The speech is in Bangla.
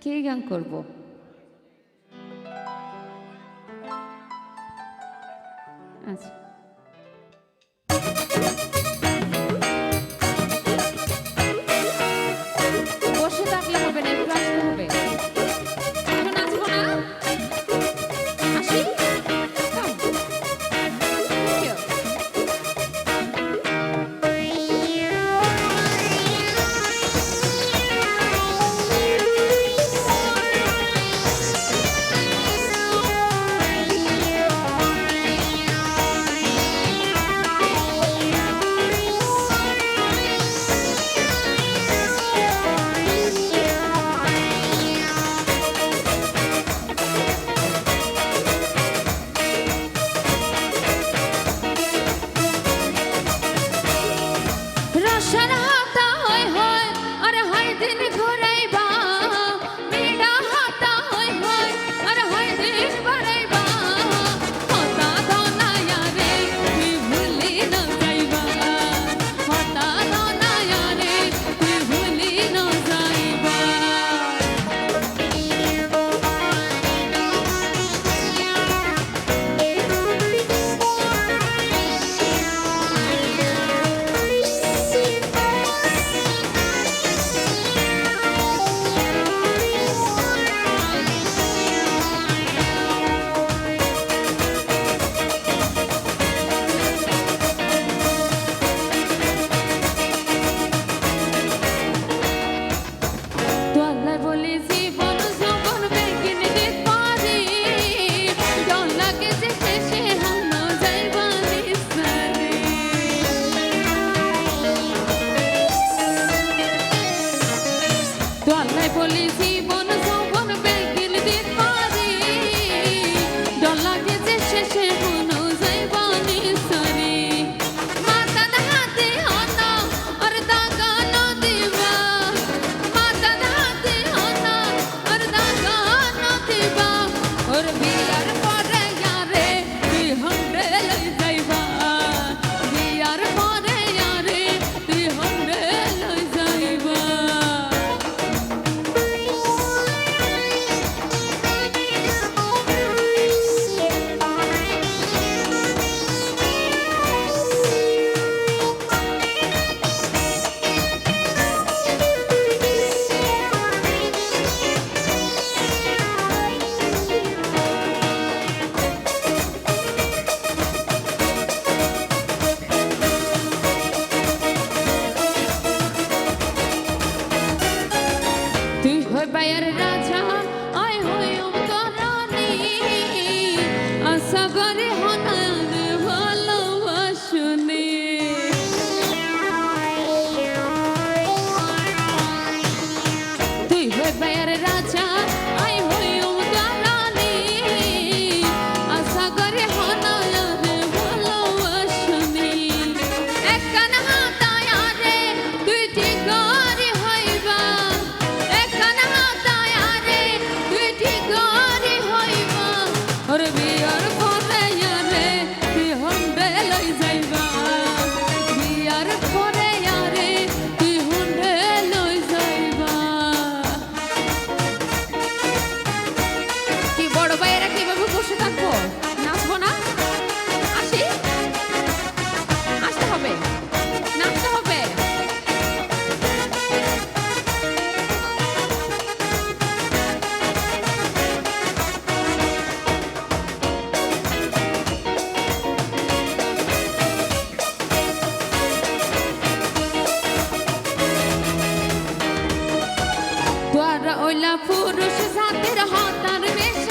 কে গান করব? আচ্ছা, বসে থাকলে হবে না, একটু আসতে হবে। একটু নাচবো না? আসি? Come. Thank you. রসের হাতা হয় হয় আর হয় দিন ঘুরাইবা, বিড়া হাতা হয় হয় আর হয় দিন ঘুরাইবা, হতা ধনায়া রে তুই ভুলি না যাইবা, হতা ধনায়া রে তুই ভুলি না যাইবা। তোয়াল্লায় বলি জীবন যৌবন বেগিন দিতে পারি, ডর লাগে যে শেষে হানো যাইবা নিঃসারে। তোয়াল্লায় বলি জীবন যৌবন বেগিন দিতে পারি, ডর লাগে যে শেষে হানো যাইবা নিঃসারে। মাথা হাতে হানা আর দাগা না দিবা, ওর বিয়ার পরে ইয়ারে তুই হন্ডে লই যাইবা, বিয়ার পরে ইয়ারে তুই হন্ডে লই যাইবা। তুই হই বায়ার রাজা আয় হই অন্তরানি, আশা করে হনারে ভালোবাসুনি। তুই হই বায়ার রাজা আয় হই অন্তরানি, আশা করে হনারে ভালোবাসুনি। একখান হাতায় আরে তুই ঠিক করে হইবা, ওর বিয়ার পরে ইয়ারে তুই হন্ডে লই যাইবা, বিয়ার পরে ইয়ারে তুই হন্ডে লই যাইবা। কি বড় ভাইয়েরা কিভাবে বসে থাকবো? নাচবো না? আসি? আসতে হবে, নাচতে হবে। তোরা ওইলা পুরুষ জাতের হতার বেশ